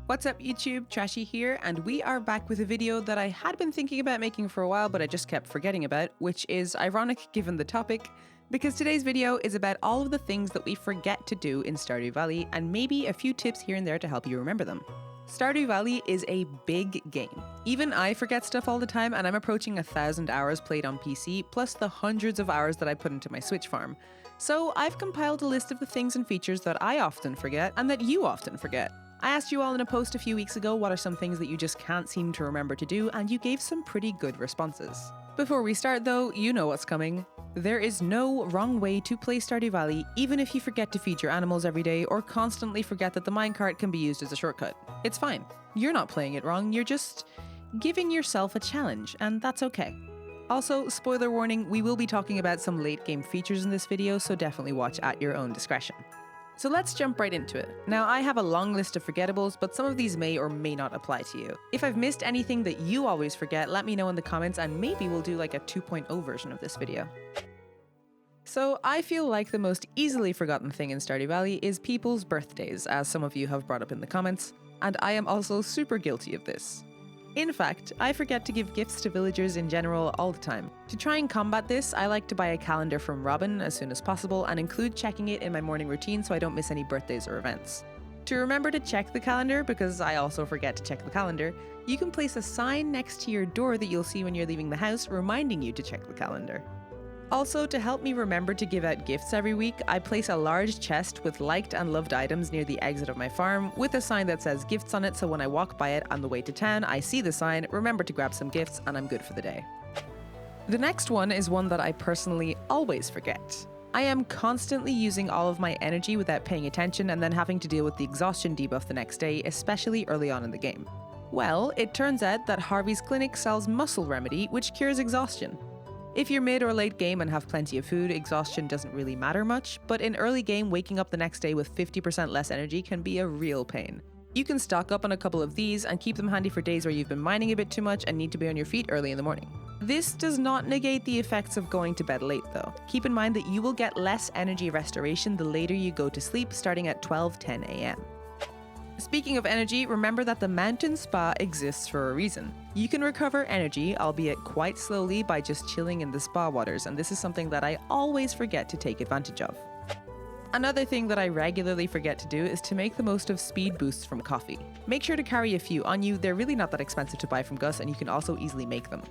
What's up YouTube, Trashy here, and we are back with a video that I had been thinking about making for a while but I just kept forgetting about, which is ironic given the topic, because today's video is about all of the things that we forget to do in Stardew Valley and maybe a few tips here and there to help you remember them. Stardew Valley is a big game. Even I forget stuff all the time and I'm approaching 1,000 hours played on PC, plus the hundreds of hours that I put into my Switch farm. So I've compiled a list of the things and features that I often forget and that you often forget. I asked you all in a post a few weeks ago what are some things that you just can't seem to remember to do, and you gave some pretty good responses. Before we start though, you know what's coming. There is no wrong way to play Stardew Valley, even if you forget to feed your animals every day or constantly forget that the minecart can be used as a shortcut. It's fine. You're not playing it wrong, you're just giving yourself a challenge, and that's okay. Also, spoiler warning, we will be talking about some late game features in this video, so definitely watch at your own discretion. So let's jump right into it. Now, I have a long list of forgettables, but some of these may or may not apply to you. If I've missed anything that you always forget, let me know in the comments and maybe we'll do like a 2.0 version of this video. So I feel like the most easily forgotten thing in Stardew Valley is people's birthdays, as some of you have brought up in the comments, and I am also super guilty of this. In fact, I forget to give gifts to villagers in general all the time. To try and combat this, I like to buy a calendar from Robin as soon as possible and include checking it in my morning routine so I don't miss any birthdays or events. To remember to check the calendar, because I also forget to check the calendar, you can place a sign next to your door that you'll see when you're leaving the house reminding you to check the calendar. Also, to help me remember to give out gifts every week, I place a large chest with liked and loved items near the exit of my farm with a sign that says gifts on it, so when I walk by it on the way to town, I see the sign, remember to grab some gifts, and I'm good for the day. The next one is one that I personally always forget. I am constantly using all of my energy without paying attention and then having to deal with the exhaustion debuff the next day, especially early on in the game. Well, it turns out that Harvey's Clinic sells Muscle Remedy, which cures exhaustion. If you're mid or late game and have plenty of food, exhaustion doesn't really matter much, but in early game, waking up the next day with 50% less energy can be a real pain. You can stock up on a couple of these and keep them handy for days where you've been mining a bit too much and need to be on your feet early in the morning. This does not negate the effects of going to bed late though. Keep in mind that you will get less energy restoration the later you go to sleep, starting at 12:10 a.m. Speaking of energy, remember that the mountain spa exists for a reason. You can recover energy, albeit quite slowly, by just chilling in the spa waters, and this is something that I always forget to take advantage of. Another thing that I regularly forget to do is to make the most of speed boosts from coffee. Make sure to carry a few on you, they're really not that expensive to buy from Gus and you can also easily make them.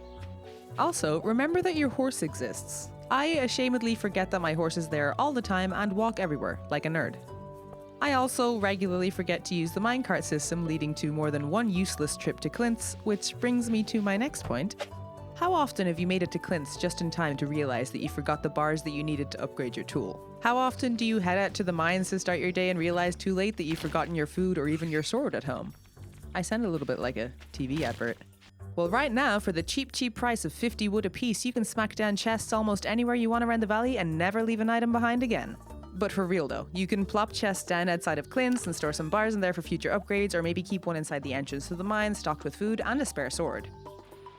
Also, remember that your horse exists. I ashamedly forget that my horse is there all the time and walk everywhere, like a nerd. I also regularly forget to use the minecart system, leading to more than one useless trip to Clint's, which brings me to my next point. How often have you made it to Clint's just in time to realize that you forgot the bars that you needed to upgrade your tool? How often do you head out to the mines to start your day and realize too late that you've forgotten your food or even your sword at home? I sound a little bit like a TV advert. Well, right now, for the cheap price of 50 wood apiece, you can smack down chests almost anywhere you want around the valley and never leave an item behind again. But for real though, you can plop chests down outside of Clint's and store some bars in there for future upgrades, or maybe keep one inside the entrance to the mine stocked with food and a spare sword.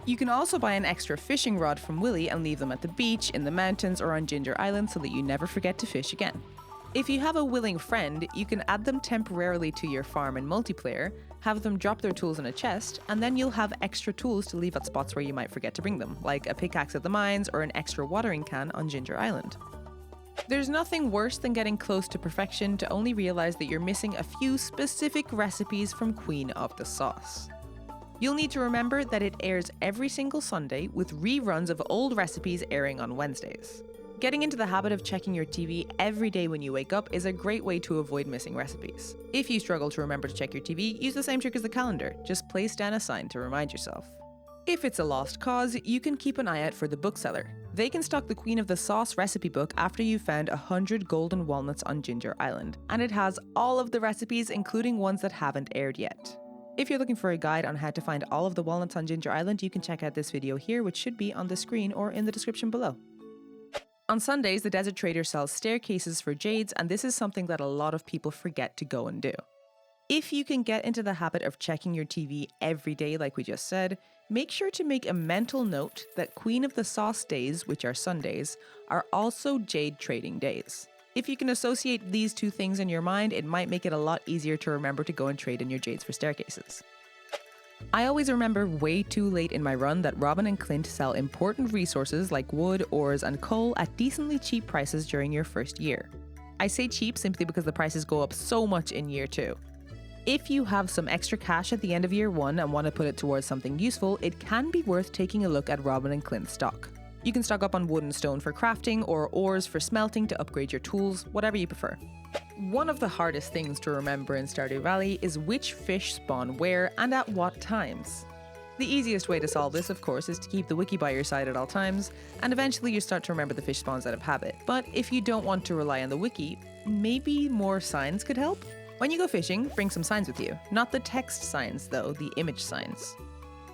You can also buy an extra fishing rod from Willy and leave them at the beach, in the mountains, or on Ginger Island so that you never forget to fish again. If you have a willing friend, you can add them temporarily to your farm in multiplayer, have them drop their tools in a chest, and then you'll have extra tools to leave at spots where you might forget to bring them, like a pickaxe at the mines or an extra watering can on Ginger Island. There's nothing worse than getting close to perfection to only realize that you're missing a few specific recipes from Queen of the Sauce. You'll need to remember that it airs every single Sunday, with reruns of old recipes airing on Wednesdays. Getting into the habit of checking your TV every day when you wake up is a great way to avoid missing recipes. If you struggle to remember to check your TV, use the same trick as the calendar. Just place down a sign to remind yourself. If it's a lost cause, you can keep an eye out for the bookseller. They can stock the Queen of the Sauce recipe book after you've found 100 golden walnuts on Ginger Island, and it has all of the recipes, including ones that haven't aired yet. If you're looking for a guide on how to find all of the walnuts on Ginger Island, you can check out this video here, which should be on the screen or in the description below. On Sundays, the Desert Trader sells staircases for jades, and this is something that a lot of people forget to go and do. If you can get into the habit of checking your TV every day like we just said, make sure to make a mental note that Queen of the Sauce days, which are Sundays, are also jade trading days. If you can associate these two things in your mind, it might make it a lot easier to remember to go and trade in your jades for staircases. I always remember way too late in my run that Robin and Clint sell important resources like wood, ores, and coal at decently cheap prices during your first year. I say cheap simply because the prices go up so much in year 2. If you have some extra cash at the end of year 1 and want to put it towards something useful, it can be worth taking a look at Robin and Clint's stock. You can stock up on wood and stone for crafting or ores for smelting to upgrade your tools, whatever you prefer. One of the hardest things to remember in Stardew Valley is which fish spawn where and at what times. The easiest way to solve this, of course, is to keep the wiki by your side at all times, and eventually you start to remember the fish spawns out of habit. But if you don't want to rely on the wiki, maybe more signs could help? When you go fishing, bring some signs with you. Not the text signs though, the image signs.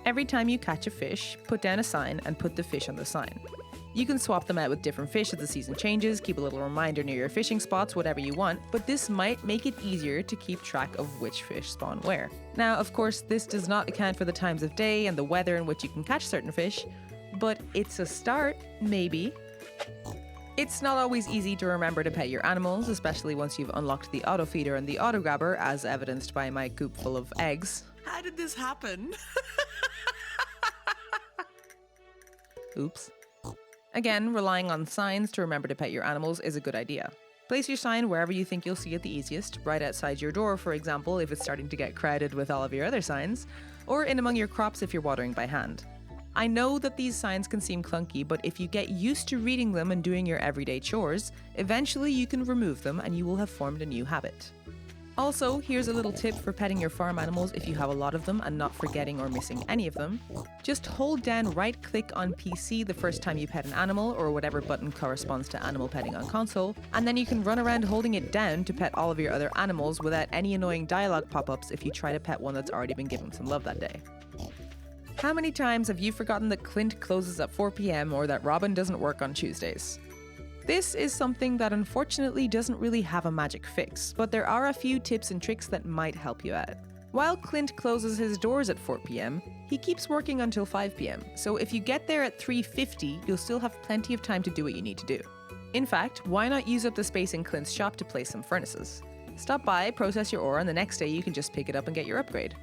Every time you catch a fish, put down a sign and put the fish on the sign. You can swap them out with different fish as the season changes, keep a little reminder near your fishing spots, whatever you want, but this might make it easier to keep track of which fish spawn where. Now, of course, this does not account for the times of day and the weather in which you can catch certain fish, but it's a start, maybe. It's not always easy to remember to pet your animals, especially once you've unlocked the auto feeder and the auto grabber, as evidenced by my coop full of eggs. How did this happen? Oops. Again, relying on signs to remember to pet your animals is a good idea. Place your sign wherever you think you'll see it the easiest, right outside your door, for example, if it's starting to get crowded with all of your other signs, or in among your crops if you're watering by hand. I know that these signs can seem clunky, but if you get used to reading them and doing your everyday chores, eventually you can remove them and you will have formed a new habit. Also, here's a little tip for petting your farm animals if you have a lot of them and not forgetting or missing any of them. Just hold down right-click on PC the first time you pet an animal, or whatever button corresponds to animal petting on console, and then you can run around holding it down to pet all of your other animals without any annoying dialogue pop-ups if you try to pet one that's already been given some love that day. How many times have you forgotten that Clint closes at 4 p.m. or that Robin doesn't work on Tuesdays? This is something that unfortunately doesn't really have a magic fix, but there are a few tips and tricks that might help you out. While Clint closes his doors at 4 p.m, he keeps working until 5 p.m, so if you get there at 3:50, you'll still have plenty of time to do what you need to do. In fact, why not use up the space in Clint's shop to place some furnaces? Stop by, process your ore, and the next day you can just pick it up and get your upgrade.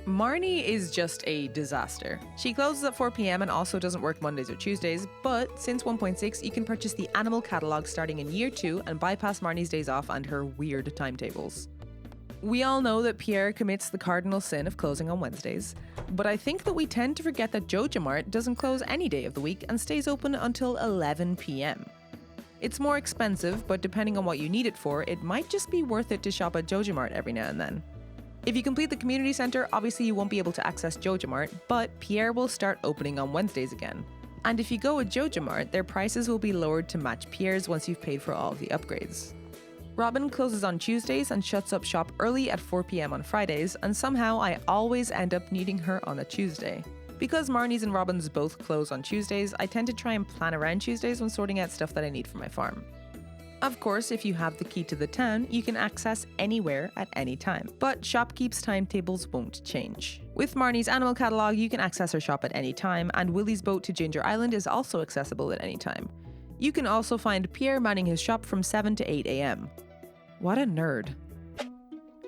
Marnie is just a disaster. She closes at 4 p.m. and also doesn't work Mondays or Tuesdays, but since 1.6 you can purchase the animal catalog starting in year 2 and bypass Marnie's days off and her weird timetables. We all know that Pierre commits the cardinal sin of closing on Wednesdays, but I think that we tend to forget that Joja Mart doesn't close any day of the week and stays open until 11 p.m. It's more expensive, but depending on what you need it for, it might just be worth it to shop at Joja Mart every now and then. If you complete the community center, obviously you won't be able to access Joja Mart, but Pierre will start opening on Wednesdays again. And if you go with Joja Mart, their prices will be lowered to match Pierre's once you've paid for all of the upgrades. Robin closes on Tuesdays and shuts up shop early at 4 p.m. on Fridays, and somehow I always end up needing her on a Tuesday. Because Marnie's and Robin's both close on Tuesdays, I tend to try and plan around Tuesdays when sorting out stuff that I need for my farm. Of course, if you have the key to the town, you can access anywhere at any time, but Shopkeep's timetables won't change. With Marnie's animal catalog, you can access her shop at any time, and Willie's boat to Ginger Island is also accessible at any time. You can also find Pierre manning his shop from 7 to 8 a.m. What a nerd.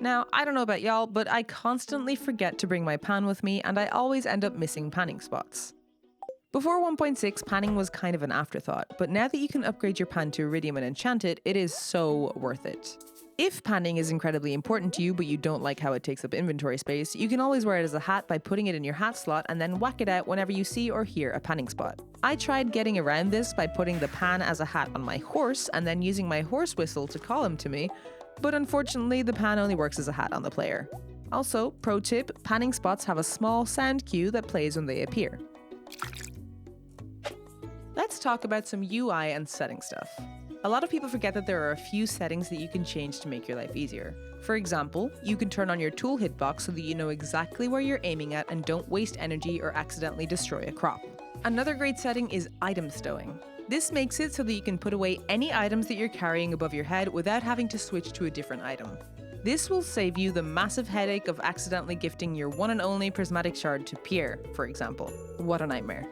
Now, I don't know about y'all, but I constantly forget to bring my pan with me, and I always end up missing panning spots. Before 1.6, panning was kind of an afterthought, but now that you can upgrade your pan to Iridium and enchant it, it is so worth it. If panning is incredibly important to you, but you don't like how it takes up inventory space, you can always wear it as a hat by putting it in your hat slot and then whack it out whenever you see or hear a panning spot. I tried getting around this by putting the pan as a hat on my horse and then using my horse whistle to call him to me, but unfortunately the pan only works as a hat on the player. Also, pro tip, panning spots have a small sound cue that plays when they appear. Let's talk about some UI and setting stuff. A lot of people forget that there are a few settings that you can change to make your life easier. For example, you can turn on your tool hitbox so that you know exactly where you're aiming at and don't waste energy or accidentally destroy a crop. Another great setting is item stowing. This makes it so that you can put away any items that you're carrying above your head without having to switch to a different item. This will save you the massive headache of accidentally gifting your one and only prismatic shard to Pierre, for example. What a nightmare.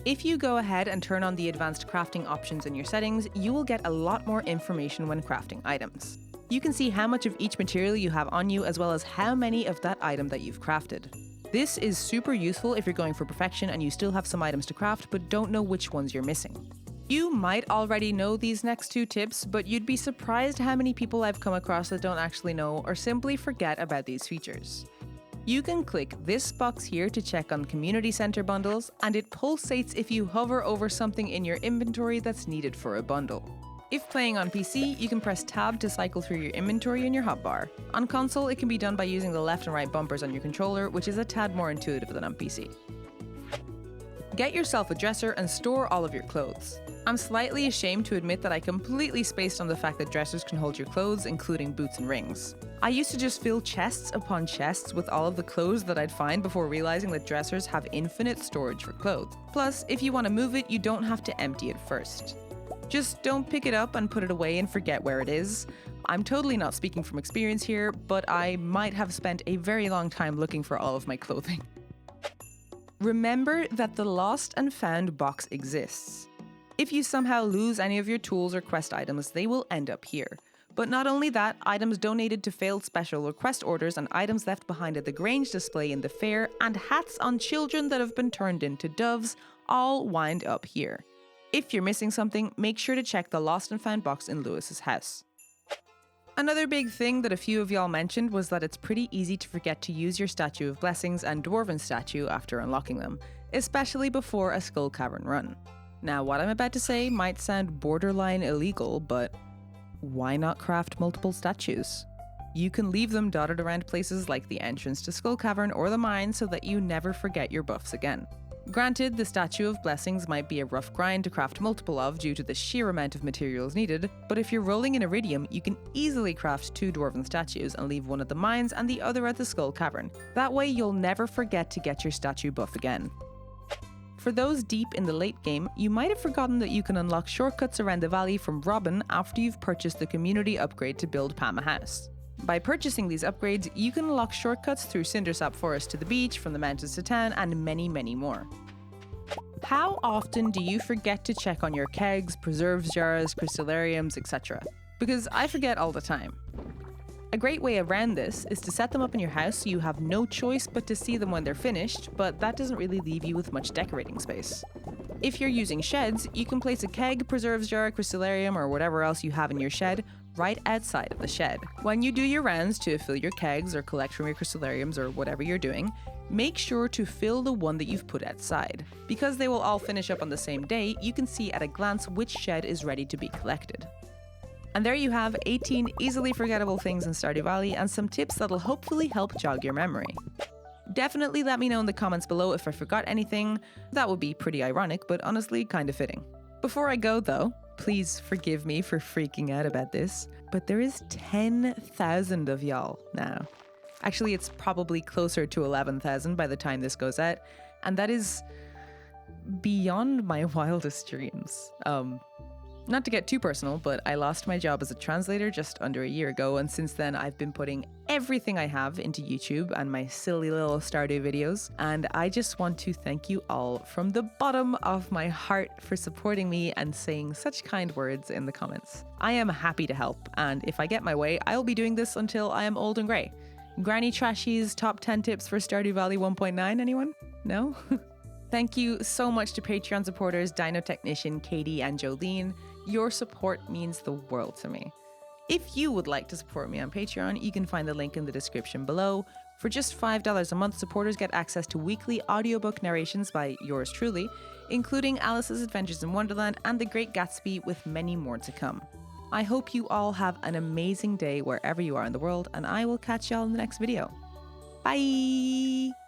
If you go ahead and turn on the advanced crafting options in your settings, you will get a lot more information when crafting items. You can see how much of each material you have on you, as well as how many of that item that you've crafted. This is super useful if you're going for perfection and you still have some items to craft but don't know which ones you're missing. You might already know these next two tips, but you'd be surprised how many people I've come across that don't actually know or simply forget about these features. You can click this box here to check on community center bundles, and it pulsates if you hover over something in your inventory that's needed for a bundle. If playing on PC, you can press tab to cycle through your inventory in your hotbar. On console, it can be done by using the left and right bumpers on your controller, which is a tad more intuitive than on PC. Get yourself a dresser and store all of your clothes. I'm slightly ashamed to admit that I completely spaced on the fact that dressers can hold your clothes, including boots and rings. I used to just fill chests upon chests with all of the clothes that I'd find before realizing that dressers have infinite storage for clothes. Plus, if you want to move it, you don't have to empty it first. Just don't pick it up and put it away and forget where it is. I'm totally not speaking from experience here, but I might have spent a very long time looking for all of my clothing. Remember that the lost and found box exists. If you somehow lose any of your tools or quest items, they will end up here. But not only that, items donated to failed special or quest orders and items left behind at the Grange display in the fair and hats on children that have been turned into doves all wind up here. If you're missing something, make sure to check the lost and found box in Lewis's house. Another big thing that a few of y'all mentioned was that it's pretty easy to forget to use your Statue of Blessings and Dwarven statue after unlocking them, especially before a Skull Cavern run. Now, what I'm about to say might sound borderline illegal, but why not craft multiple statues? You can leave them dotted around places like the entrance to Skull Cavern or the mine so that you never forget your buffs again. Granted, the Statue of Blessings might be a rough grind to craft multiple of due to the sheer amount of materials needed, but if you're rolling in Iridium, you can easily craft 2 Dwarven statues and leave one at the mines and the other at the Skull Cavern. That way you'll never forget to get your statue buff again. For those deep in the late game, you might have forgotten that you can unlock shortcuts around the valley from Robin after you've purchased the community upgrade to build Pam a house. By purchasing these upgrades, you can unlock shortcuts through Cindersap Forest to the beach, from the mountains to town, and many, many more. How often do you forget to check on your kegs, preserves jars, crystallariums, etc.? Because I forget all the time. A great way around this is to set them up in your house so you have no choice but to see them when they're finished, but that doesn't really leave you with much decorating space. If you're using sheds, you can place a keg, preserves jar, crystallarium, or whatever else you have in your shed right outside of the shed. When you do your rounds to fill your kegs or collect from your crystallariums or whatever you're doing, make sure to fill the one that you've put outside. Because they will all finish up on the same day, you can see at a glance which shed is ready to be collected. And there you have 18 easily forgettable things in Stardew Valley and some tips that'll hopefully help jog your memory. Definitely let me know in the comments below if I forgot anything. That would be pretty ironic, but honestly kind of fitting. Before I go though, please forgive me for freaking out about this, but there is 10,000 of y'all now. Actually, it's probably closer to 11,000 by the time this goes out, and that is beyond my wildest dreams. Not to get too personal, but I lost my job as a translator just under a year ago, and since then I've been putting everything I have into YouTube and my silly little Stardew videos, and I just want to thank you all from the bottom of my heart for supporting me and saying such kind words in the comments. I am happy to help, and if I get my way, I'll be doing this until I am old and grey. Granny Trashy's top 10 tips for Stardew Valley 1.9, anyone? No? Thank you so much to Patreon supporters Dino Technician, Katie, and Jolene. Your support means the world to me. If you would like to support me on Patreon, you can find the link in the description below. For just $5 a month, supporters get access to weekly audiobook narrations by yours truly, including Alice's Adventures in Wonderland and The Great Gatsby, with many more to come. I hope you all have an amazing day wherever you are in the world, and I will catch y'all in the next video. Bye!